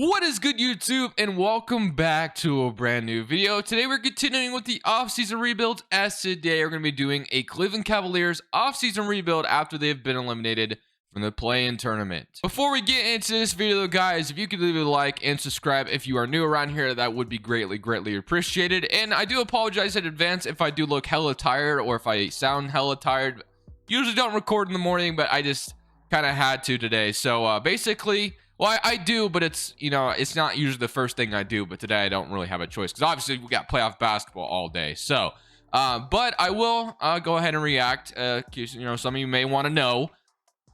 What is good, YouTube, and welcome back to a brand new video. Today we're continuing with the offseason rebuilds, as today we're going to be doing a Cleveland Cavaliers offseason rebuild after they've been eliminated from the play-in tournament. Before we get into this video, guys, if you could leave a like and subscribe if you are new around here, that would be greatly appreciated. And I do apologize in advance if I do look hella tired or if I sound hella tired. Usually don't record in the morning, but I just kind of had to today. So basically, well, I do, but it's, it's not usually the first thing I do. But today I don't really have a choice because obviously we got playoff basketball all day. So, but I will go ahead and react. Some of you may want to know.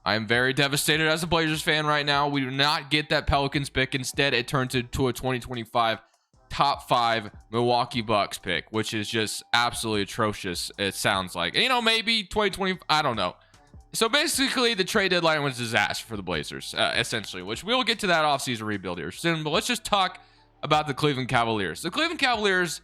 I'm very devastated as a Blazers fan right now. We do not get that Pelicans pick. Instead, it turned into a 2025 top 5 Milwaukee Bucks pick, which is just absolutely atrocious. It sounds like, maybe 2020. I don't know. So basically, the trade deadline was a disaster for the Blazers, essentially, which we will get to that offseason rebuild here soon. But let's just talk about the Cleveland Cavaliers. The Cleveland Cavaliers,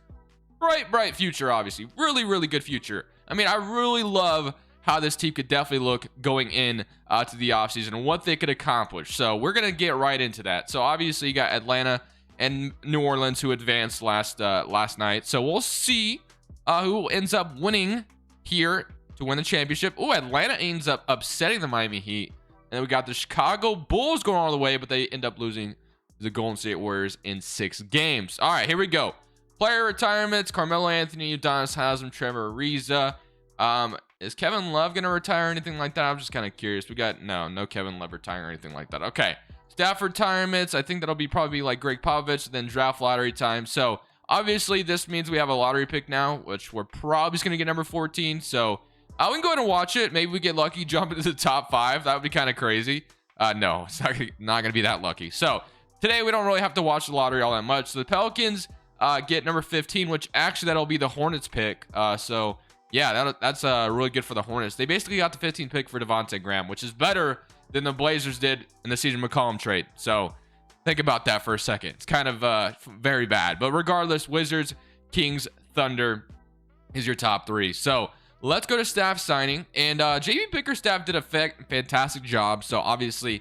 bright future, obviously. Really good future. I mean, I really love how this team could definitely look going in to the offseason and what they could accomplish. So we're going to get right into that. So obviously, you got Atlanta and New Orleans who advanced last night. So we'll see who ends up winning here to win the championship. Oh, Atlanta ends up upsetting the Miami Heat. And then we got the Chicago Bulls going all the way, but they end up losing to the Golden State Warriors in 6 games. All right, here we go. Player retirements: Carmelo Anthony, Udonis Haslem, Trevor Ariza. Is Kevin Love going to retire or anything like that? I'm just kind of curious. We got no Kevin Love retiring or anything like that. Okay. Staff retirements. I think that'll be probably like Greg Popovich, and then draft lottery time. So obviously this means we have a lottery pick now, which we're probably going to get number 14. So we can go ahead and watch it. Maybe we get lucky, jump into the top 5. That would be kind of crazy. No, it's not going to be that lucky. So today we don't really have to watch the lottery all that much. So the Pelicans get number 15, which actually that'll be the Hornets pick. So yeah, that's really good for the Hornets. They basically got the 15th pick for Devontae Graham, which is better than the Blazers did in the CJ McCollum trade. So think about that for a second. It's kind of very bad. But regardless, Wizards, Kings, Thunder is your top 3. So let's go to staff signing. And JB Bickerstaff did a fantastic job. So obviously,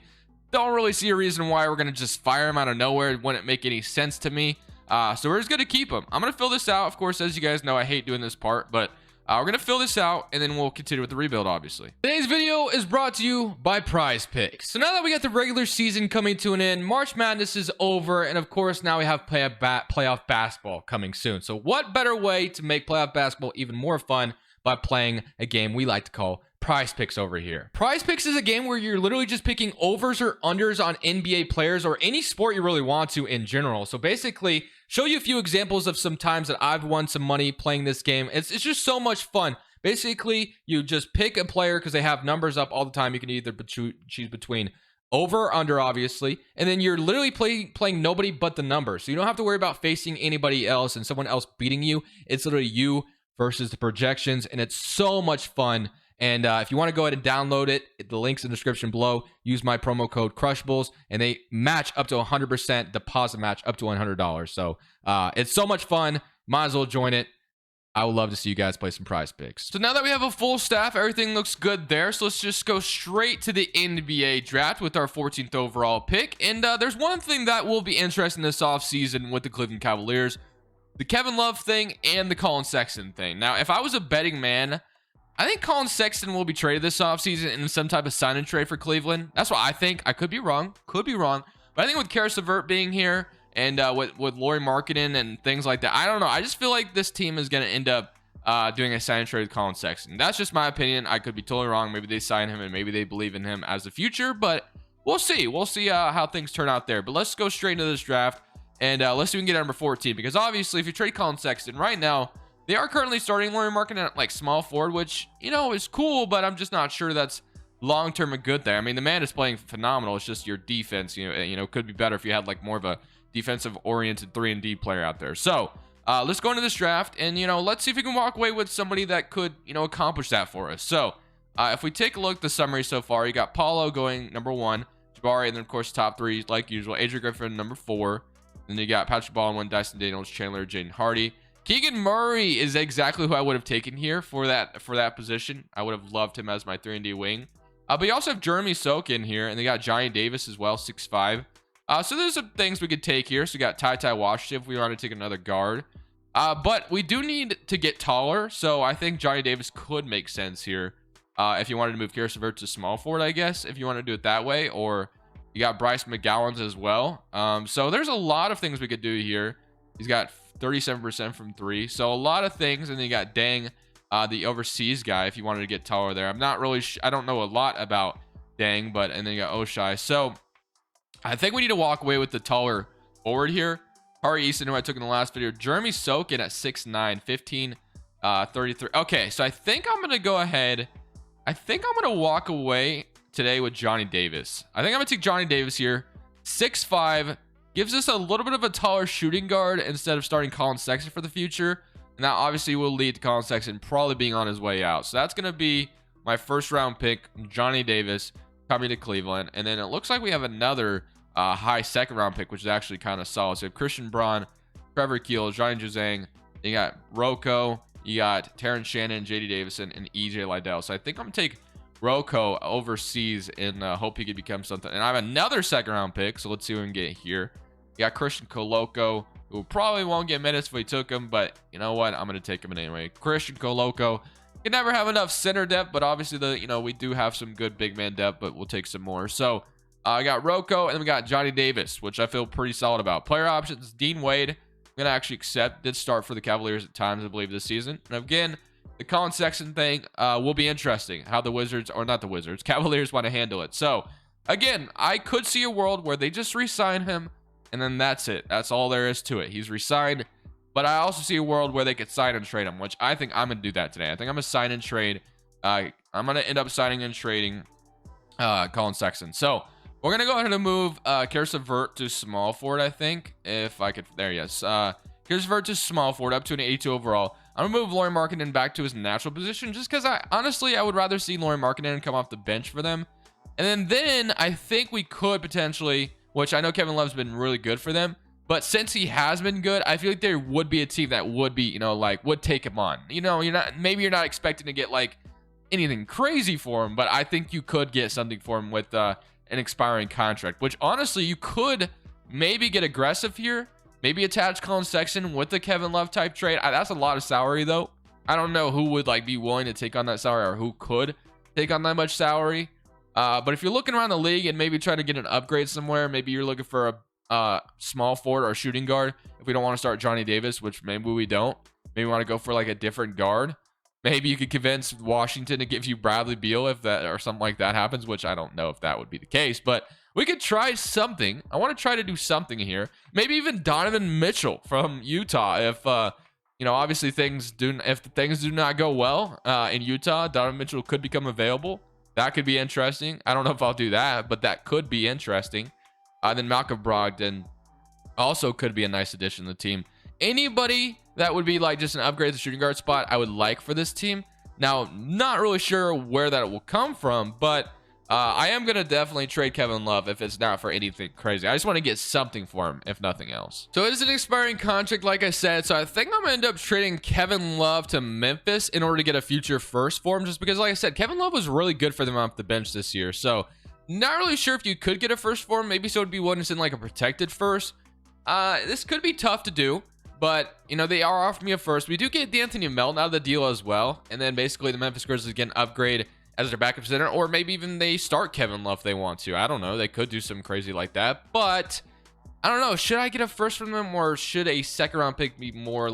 don't really see a reason why we're going to just fire him out of nowhere. It wouldn't make any sense to me. So we're just going to keep him. I'm going to fill this out. Of course, as you guys know, I hate doing this part. But we're going to fill this out, and then we'll continue with the rebuild, obviously. Today's video is brought to you by Prize Picks. So now that we got the regular season coming to an end, March Madness is over, and of course, now we have playoff basketball coming soon. So what better way to make playoff basketball even more fun by playing a game we like to call Prize Picks over here. Prize Picks is a game where you're literally just picking overs or unders on NBA players or any sport you really want to in general. So basically, show you a few examples of some times that I've won some money playing this game. It's just so much fun. Basically, you just pick a player because they have numbers up all the time. You can either choose between over or under, obviously, and then you're literally playing nobody but the number. So you don't have to worry about facing anybody else and someone else beating you. It's literally you versus the projections, and it's so much fun. And if you want to go ahead and download it, the link's in the description below. Use my promo code Crushables, and they match up to 100%, deposit match up to $100. So it's so much fun. Might as well join it. I would love to see you guys play some Prize Picks. So now that we have a full staff, everything looks good there. So let's just go straight to the NBA draft with our 14th overall pick. And there's one thing that will be interesting this offseason with the Cleveland Cavaliers: the Kevin Love thing and the Colin Sexton thing. Now, if I was a betting man, I think Colin Sexton will be traded this offseason in some type of sign and trade for Cleveland. That's what I think. I could be wrong. But I think with Karis LeVert being here and with Lauri Markkanen and things like that, I don't know. I just feel like this team is going to end up doing a sign and trade with Colin Sexton. That's just my opinion. I could be totally wrong. Maybe they sign him and maybe they believe in him as the future. But we'll see. We'll see how things turn out there. But let's go straight into this draft. And let's see if we can get number 14. Because obviously, if you trade Colin Sexton right now, they are currently starting Lauri Markkanen at like small forward, which, is cool, but I'm just not sure that's long-term a good there. I mean, the man is playing phenomenal. It's just your defense, could be better if you had like more of a defensive-oriented 3-and-D player out there. So let's go into this draft, and, let's see if we can walk away with somebody that could, accomplish that for us. So if we take a look at the summary so far, you got Paulo going number 1, Jabari, and then, of course, top 3, like usual. Adrian Griffin, number 4. Then you got Patrick Baldwin, Dyson Daniels, Chandler, Jaden Hardy. Keegan Murray is exactly who I would have taken here for that position. I would have loved him as my 3-and-D wing. But you also have Jeremy Soak in here, and they got Johnny Davis as well, 6'5". So there's some things we could take here. So we got Ty Washington if we want to take another guard. But we do need to get taller. So I think Johnny Davis could make sense here. If you wanted to move Karis LeVert to small forward, I guess, if you want to do it that way. Or you got Bryce McGowan's as well. So there's a lot of things we could do here. He's got 37% from 3. So a lot of things. And then you got Dang, the overseas guy, if you wanted to get taller there. I'm not really I don't know a lot about Dang, but and then you got Oshai. So I think we need to walk away with the taller forward here. Hari Easton, who I took in the last video. Jeremy Sokin at 6'9", 15, 33. Okay, so I think I'm going to go ahead. I think I'm going to walk away today with Johnny Davis. I think I'm going to take Johnny Davis here. 6'5", gives us a little bit of a taller shooting guard instead of starting Colin Sexton for the future. And that obviously will lead to Colin Sexton probably being on his way out. So that's going to be my first round pick, Johnny Davis, coming to Cleveland. And then it looks like we have another high second round pick, which is actually kind of solid. So you have Christian Braun, Trevor Keels, Johnny Juzang. You got Rocco, you got Terrence Shannon, JD Davison, and EJ Liddell. So I think I'm going to take Rocco overseas and hope he could become something. And I have another second round pick. So let's see what we can get here. You got Christian Coloco, who probably won't get minutes if we took him, but you know what? I'm going to take him anyway. Christian Coloco. You can never have enough center depth, but obviously we do have some good big man depth, but we'll take some more. So I got Rocco, and then we got Johnny Davis, which I feel pretty solid about. Player options, Dean Wade. I'm going to actually accept. Did start for the Cavaliers at times, I believe, this season. And again, the Colin Sexton thing will be interesting. How the Wizards, or not the Wizards, Cavaliers want to handle it. So again, I could see a world where they just re-sign him, and then that's it. That's all there is to it. He's re-signed. But I also see a world where they could sign and trade him, which I think I'm going to do that today. I think I'm going to sign and trade. I'm going to end up signing and trading Colin Sexton. So we're going to go ahead and move Karis LeVert to small forward, I think. If I could. There, yes. Karis LeVert to small forward, up to an 82 overall. I'm going to move Lauri Markkanen back to his natural position, just because I would rather see Lauri Markkanen come off the bench for them. And then I think we could potentially, which I know Kevin Love's been really good for them, but since he has been good, I feel like there would be a team that would be, would take him on. Maybe you're not expecting to get like anything crazy for him, but I think you could get something for him with an expiring contract, which honestly you could maybe get aggressive here. Maybe attach Colin Sexton with the Kevin Love type trade. That's a lot of salary though. I don't know who would be willing to take on that salary or who could take on that much salary. But if you're looking around the league and maybe trying to get an upgrade somewhere, maybe you're looking for a small forward or shooting guard. If we don't want to start Johnny Davis, which maybe we don't, maybe we want to go for a different guard. Maybe you could convince Washington to give you Bradley Beal if that or something like that happens, which I don't know if that would be the case, but we could try something. I want to try to do something here. Maybe even Donovan Mitchell from Utah. If obviously if things do not go well in Utah, Donovan Mitchell could become available. That could be interesting. I don't know if I'll do that, but that could be interesting. Then Malcolm Brogdon also could be a nice addition to the team. Anybody that would be just an upgrade to the shooting guard spot, I would like for this team. Now, not really sure where that will come from, but I am going to definitely trade Kevin Love if it's not for anything crazy. I just want to get something for him, if nothing else. So it is an expiring contract, like I said. So I think I'm going to end up trading Kevin Love to Memphis in order to get a future first for him, just because, like I said, Kevin Love was really good for them off the bench this year. So not really sure if you could get a first for him. Maybe so it'd be one that's in a protected first. This could be tough to do, but they are offering me a first. We do get D'Anthony Melton out of the deal as well, and then basically the Memphis Grizzlies get an upgrade as their backup center, or maybe even they start Kevin Love if they want to. I don't know. They could do something crazy like that, but I don't know. Should I get a first from them, or should a second round pick be more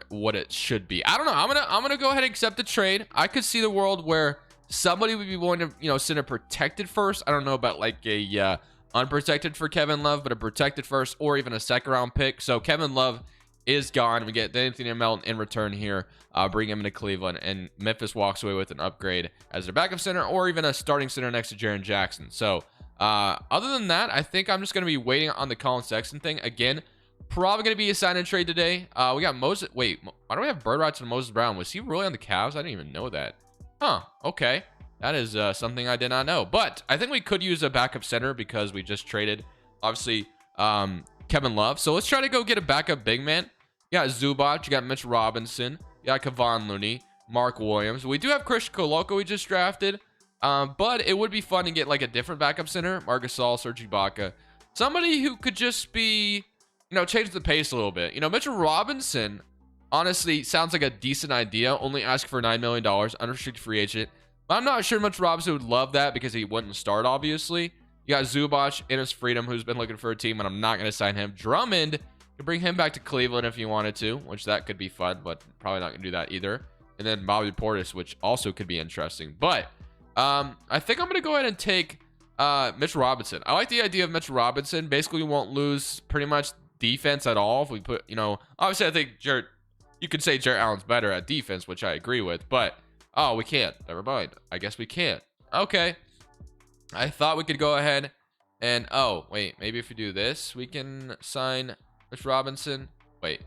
what it should be? I don't know. I'm gonna go ahead and accept the trade. I could see the world where somebody would be willing to send a protected first. I don't know about a unprotected for Kevin Love, but a protected first or even a second round pick. So Kevin Love is gone. We get Anthony Melton in return here, bring him into Cleveland, and Memphis walks away with an upgrade as their backup center or even a starting center next to Jaren Jackson. So other than that, I think I'm just going to be waiting on the Colin Sexton thing. Again, probably going to be a sign and trade today. We got Moses. Wait, why do we have Bird Rights and Moses Brown? Was he really on the Cavs? I didn't even know that. Huh, okay. That is something I did not know. But I think we could use a backup center because we just traded, obviously, Kevin Love. So let's try to go get a backup big man. You got Zubac, you got Mitch Robinson, you got Kevon Looney, Mark Williams. We do have Christian Coloco we just drafted, but it would be fun to get a different backup center. Marc Gasol, Serge Ibaka, somebody who could just be, change the pace a little bit. Mitchell Robinson honestly sounds like a decent idea. Only ask for $9 million, unrestricted free agent. But I'm not sure Mitchell Robinson would love that because he wouldn't start, obviously. You got Zubac, Ennis Freedom, who's been looking for a team, and I'm not going to sign him. Drummond, you bring him back to Cleveland if you wanted to, which that could be fun, but probably not going to do that either. And then Bobby Portis, which also could be interesting. But I think I'm going to go ahead and take Mitchell Robinson. I like the idea of Mitchell Robinson. Basically, we won't lose pretty much defense at all if we put, obviously I think you could say Jarrett Allen's better at defense, which I agree with, but oh, we can't. Never mind. I guess we can't. Okay. I thought we could go ahead and, oh, wait, maybe if we do this, we can sign Mitch Robinson. Wait.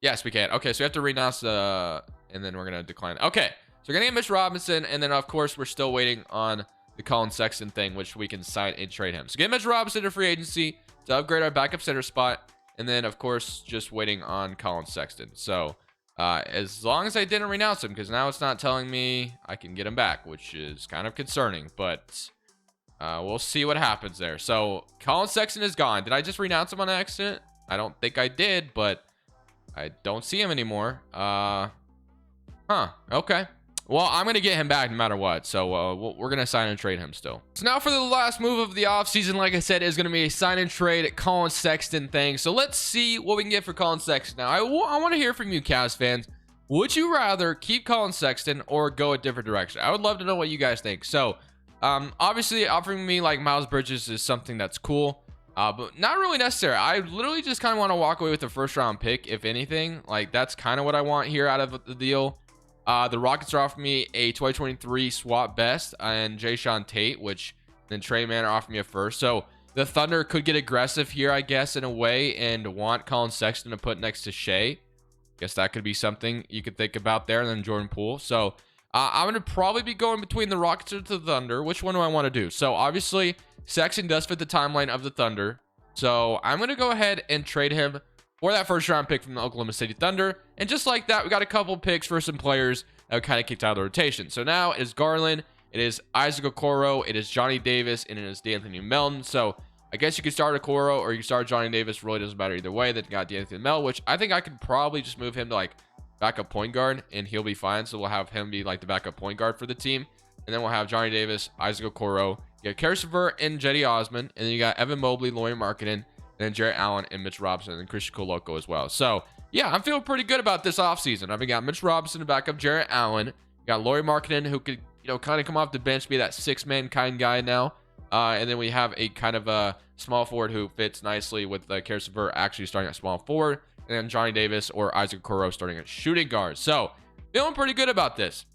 Yes, we can. Okay, so we have to renounce and then we're going to decline. Okay, so we're going to get Mitch Robinson, and then, of course, we're still waiting on the Colin Sexton thing, which we can sign and trade him. So get Mitch Robinson to free agency to upgrade our backup center spot, and then, of course, just waiting on Colin Sexton. So as long as I didn't renounce him, because now it's not telling me I can get him back, which is kind of concerning, but we'll see what happens there. So Colin Sexton is gone. Did I just renounce him on accident? I don't think I did, but I don't see him anymore. Okay. Well, I'm going to get him back no matter what. So we're going to sign and trade him still. So now for the last move of the offseason, like I said, is going to be a sign and trade Colin Sexton thing. So let's see what we can get for Colin Sexton. Now, I want to hear from you, Cavs fans. Would you rather keep Colin Sexton or go a different direction? I would love to know what you guys think. So obviously, offering me like Miles Bridges is something that's cool, but not really necessary. I literally just kind of want to walk away with a first-round pick, if anything. Like, that's kind of what I want here out of the deal. The Rockets are offering me a 2023 swap best and Jayshawn Tate, which then Trey Mann offered me a first. So the Thunder could get aggressive here, I guess, in a way, and want Colin Sexton to put next to Shea. Guess that could be something you could think about there, and then Jordan Poole. So I'm going to probably be going between the Rockets and the Thunder. Which one do I want to do? So obviously, Sexton does fit the timeline of the Thunder. So I'm going to go ahead and trade him for that first round pick from the Oklahoma City Thunder. And just like that, we got a couple picks for some players that were kind of kicked out of the rotation. So now it is Garland, it is Isaac Okoro, it is Johnny Davis, and it is D'Anthony Melton. So I guess you could start Okoro or you can start Johnny Davis. Really doesn't matter either way. Then got D'Anthony Melton, which I think I could probably just move him to like backup point guard and he'll be fine. So we'll have him be like the backup point guard for the team. And then we'll have Johnny Davis, Isaac Okoro, you got Karis LeVert and Jetty Osman, and then you got Evan Mobley, Lauri Markkanen, and then Jarrett Allen and Mitch Robinson and Christian Coloco as well. So yeah, I'm feeling pretty good about this offseason. I've got Mitch Robinson to back up Jarrett Allen. You got Lauri Markkanen, who could, kind of come off the bench, be that six-man kind guy now. And then we have a kind of a small forward who fits nicely with Karis LeVert actually starting at small forward, and then Johnny Davis or Isaac Okoro starting at shooting guard. So feeling pretty good about this.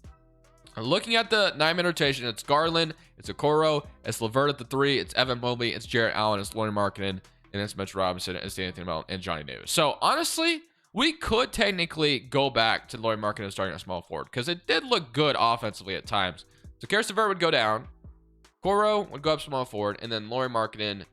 Looking at the 9-man rotation, it's Garland, it's Okoro, it's LeVert at the 3, it's Evan Mobley, it's Jarrett Allen, it's Lauri Markkanen, and it's Mitch Robinson, it's D'Anthony Melton, and Johnny Davis. So honestly, we could technically go back to Lauri Markkanen starting at small forward because it did look good offensively at times. So Karis LeVert would go down, Okoro would go up small forward, and then Lauri Markkanen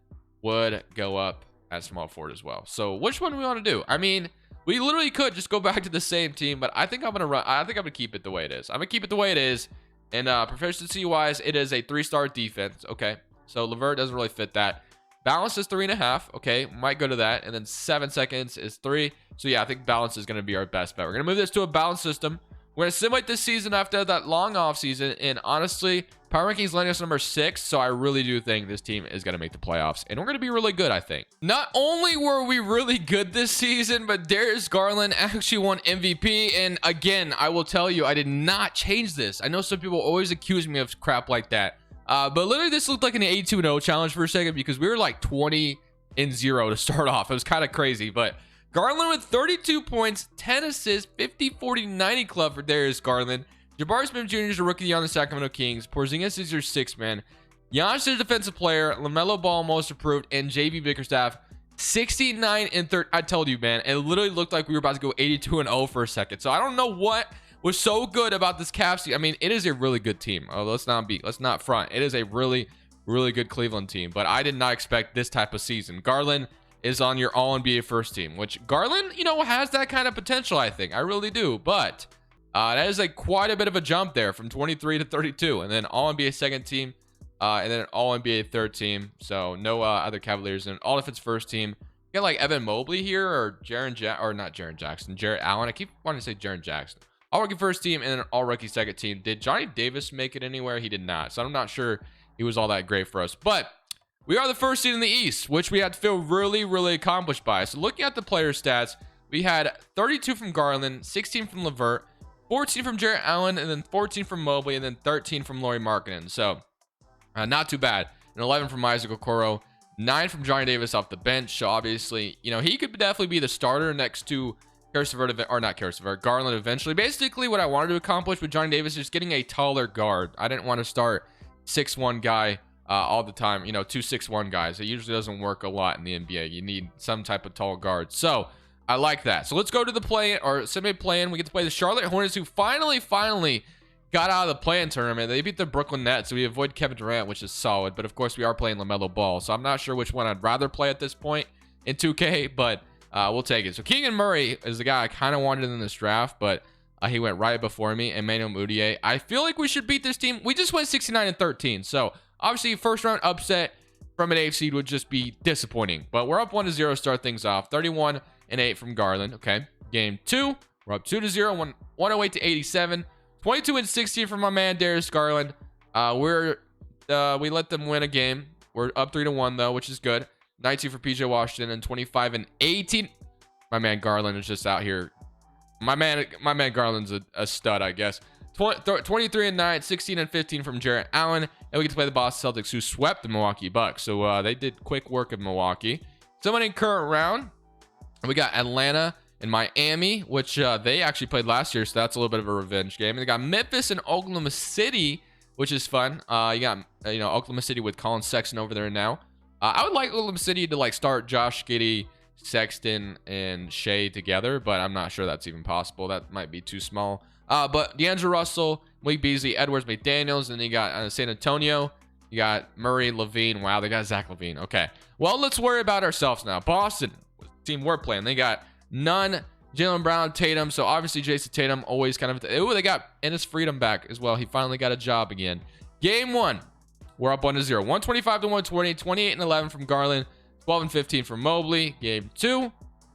would go up at small forward as well. So which one do we want to do? I mean, we literally could just go back to the same team, but I think I'm gonna keep it the way it is. I'm gonna keep it the way it is. And proficiency wise, it is a 3-star defense. Okay, so LeVert doesn't really fit that. Balance is 3.5. Okay, might go to that. And then 7 seconds is 3. So yeah, I think balance is gonna be our best bet. We're gonna move this to a balance system. We're gonna simulate this season after that long off season. And honestly, Power Rankings landing us number 6. So I really do think this team is gonna make the playoffs, and we're gonna be really good. I think not only were we really good this season, but Darius Garland actually won MVP. And again, I will tell you, I did not change this. I know some people always accuse me of crap like that, but literally this looked like an 82-0 challenge for a second because we were like 20-0 to start off. It was kind of crazy, but Garland with 32 points, 10 assists, 50-40-90 club for Darius Garland. Jabari Smith Jr. is a rookie on the Sacramento Kings. Porzingis is your 6th man. Giannis is a defensive player. LaMelo Ball most improved, and JV Bickerstaff 69 and 30. I told you, man, it literally looked like we were about to go 82-0 for a second. So I don't know what was so good about this Cavs team. I mean, it is a really good team. Let's not front. It is a really, really good Cleveland team, but I did not expect this type of season. Garland is on your all-NBA first team, which Garland, has that kind of potential, I think. I really do, but that is quite a bit of a jump there from 23 to 32. And then all-NBA second team, And then an all-NBA third team. So no other Cavaliers. And all-defense first team. You got like Evan Mobley here or not Jaren Jackson. Jarrett Allen. I keep wanting to say Jaren Jackson. All-rookie first team and then an all-rookie second team. Did Johnny Davis make it anywhere? He did not. So I'm not sure he was all that great for us. But we are the first seed in the East, which we had to feel really, really accomplished by. So looking at the player stats, we had 32 from Garland, 16 from LeVert, 14 from Jarrett Allen, and then 14 from Mobley, and then 13 from Lauri Markkanen. So not too bad. And 11 from Isaac Okoro, 9 from Johnny Davis off the bench. So obviously, you know, he could definitely be the starter next to Garland eventually. Basically, what I wanted to accomplish with Johnny Davis is just getting a taller guard. I didn't want to start 6'1" guy all the time. You know, 2 6'1" guys. It usually doesn't work a lot in the NBA. You need some type of tall guard. So I like that. So let's go to the play or semi-play-in. We get to play the Charlotte Hornets, who finally got out of the play-in tournament. They beat the Brooklyn Nets, so we avoid Kevin Durant, which is solid. But of course, we are playing LaMelo Ball, so I'm not sure which one I'd rather play at this point in 2K, but we'll take it. So Keegan Murray is the guy I kind of wanted in this draft, but he went right before me. Emmanuel Mudiay. I feel like we should beat this team. We just went 69-13, so obviously first round upset from an 8th seed would just be disappointing. But we're up 1-0, start things off. 31-8 from Garland. Okay, game 2, we're up 2-0, 108-87. 22-16 from my man Darius Garland. We let them win a game. We're up 3-1 though, which is good. 19 for PJ Washington and 25-18. My man Garland is just out here. My man Garland's a stud, I guess. 23-9, 16-15 from Jarrett Allen, and we get to play the Boston Celtics, who swept the Milwaukee Bucks. So they did quick work of Milwaukee. Someone in current round, we got Atlanta and Miami, which they actually played last year, so that's a little bit of a revenge game. And they got Memphis and Oklahoma City, which is fun. You got Oklahoma City with Colin Sexton over there now. I would like Oklahoma City to like start Josh Giddey, Sexton, and Shea together, but I'm not sure that's even possible. That might be too small. But D'Angelo Russell, Malik Beasley, Edwards, McDaniels, and then you got San Antonio. You got Murray, Levine. Wow, they got Zach Levine. Okay. Well, let's worry about ourselves now. Boston, team we're playing. They got none. Jaylen Brown, Tatum. So obviously Jason Tatum always kind of. They got Ennis Freedom back as well. He finally got a job again. Game 1, we're up 1-0. 125-120. 28-11 from Garland. 12-15 from Mobley. Game 2,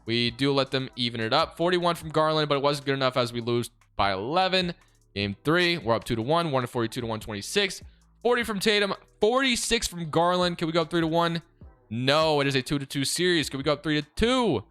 we do let them even it up. 41 from Garland, but it wasn't good enough as we lose by 11. Game 3, we're up 2-1. 142-126. 40 from Tatum. 46 from Garland. Can we go up 3-1? No, it is a 2-2 series. Can we go up 3-2?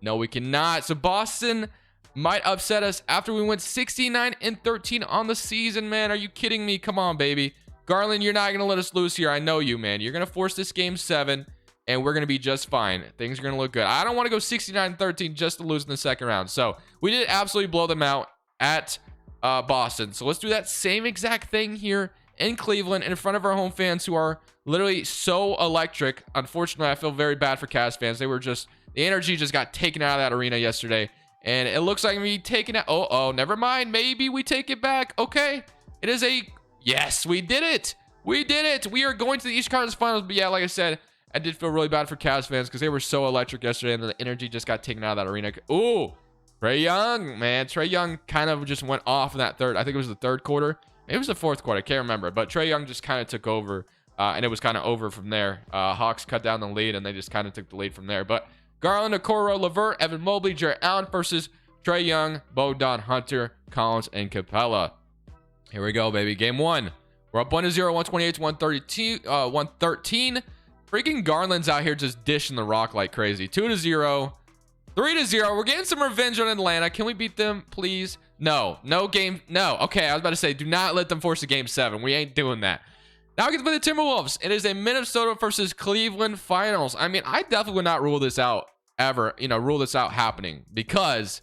No, we cannot. So Boston might upset us after we went 69-13 on the season, man. Are you kidding me? Come on, baby. Garland, you're not going to let us lose here. I know you, man. You're going to force this game 7, and we're going to be just fine. Things are going to look good. I don't want to go 69-13 just to lose in the second round. So we did absolutely blow them out at Boston. So let's do that same exact thing here in Cleveland in front of our home fans, who are literally so electric. Unfortunately, I feel very bad for Cavs fans. They were just, the energy just got taken out of that arena yesterday, and it looks like we taking it. Oh, never mind. Maybe we take it back. Okay, it is a yes. We did it. We did it. We are going to the East Conference Finals. But yeah, like I said, I did feel really bad for Cavs fans because they were so electric yesterday, and the energy just got taken out of that arena. Ooh, Trae Young, man. Trae Young kind of just went off in that third. I think it was the third quarter. Maybe it was the fourth quarter. I can't remember. But Trae Young just kind of took over, and it was kind of over from there. Hawks cut down the lead, and they just kind of took the lead from there. But Garland, Okoro, LeVert, Evan Mobley, Jarrett Allen versus Trae Young, Bogdan, Hunter, Collins, and Capella. Here we go, baby. Game 1. We're up 1-0, 128-113. Freaking Garland's out here just dishing the rock like crazy. 2-0. 3-0. We're getting some revenge on Atlanta. Can we beat them, please? No. No game. No. Okay, I was about to say, do not let them force a game 7. We ain't doing that. Now we get to play the Timberwolves. It is a Minnesota versus Cleveland finals. I mean, I definitely would not rule this out ever, rule this out happening, because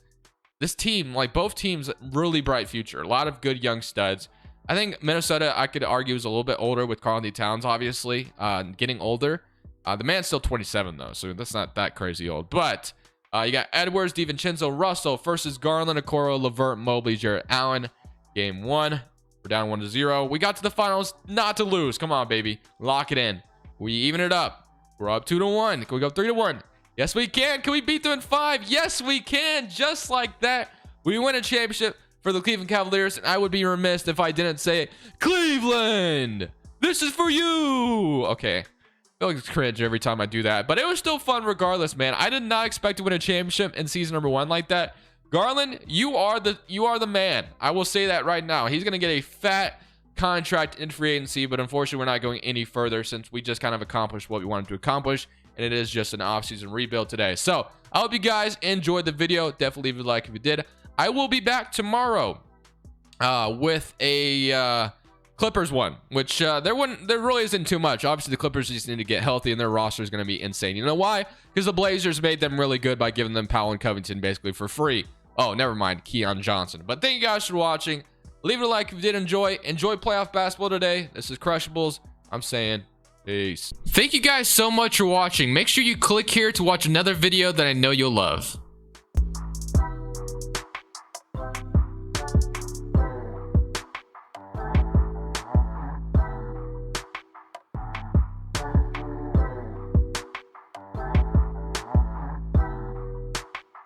this team, like both teams, really bright future. A lot of good young studs. I think Minnesota, I could argue, is a little bit older with Karl-Anthony Towns, obviously, getting older. The man's still 27, though, so that's not that crazy old. But you got Edwards, DiVincenzo, Russell versus Garland, Okoro, LeVert, Mobley, Jarrett Allen. Game 1. We're down 1-0. We got to the finals not to lose. Come on, baby. Lock it in. We even it up. We're up 2-1. Can we go 3-1? Yes, we can. Can we beat them in 5? Yes, we can. Just like that. We win a championship for the Cleveland Cavaliers, and I would be remiss if I didn't say it. Cleveland! This is for you. Okay. I feel like it's cringe every time I do that, but it was still fun regardless, man. I did not expect to win a championship in season number 1 like that. Garland, you are the man. I will say that right now. He's gonna get a fat contract in free agency, but unfortunately, we're not going any further since we just kind of accomplished what we wanted to accomplish, and it is just an offseason rebuild today. So I hope you guys enjoyed the video. Definitely leave a like if you did. I will be back tomorrow with a Clippers one, which there really isn't too much. Obviously, the Clippers just need to get healthy, and their roster is going to be insane. You know why? Because the Blazers made them really good by giving them Powell and Covington basically for free. Oh, never mind, Keon Johnson. But thank you guys for watching. Leave it a like if you did enjoy playoff basketball today. This is Crushables. I'm saying peace. Thank you guys so much for watching. Make sure you click here to watch another video that I know you'll love.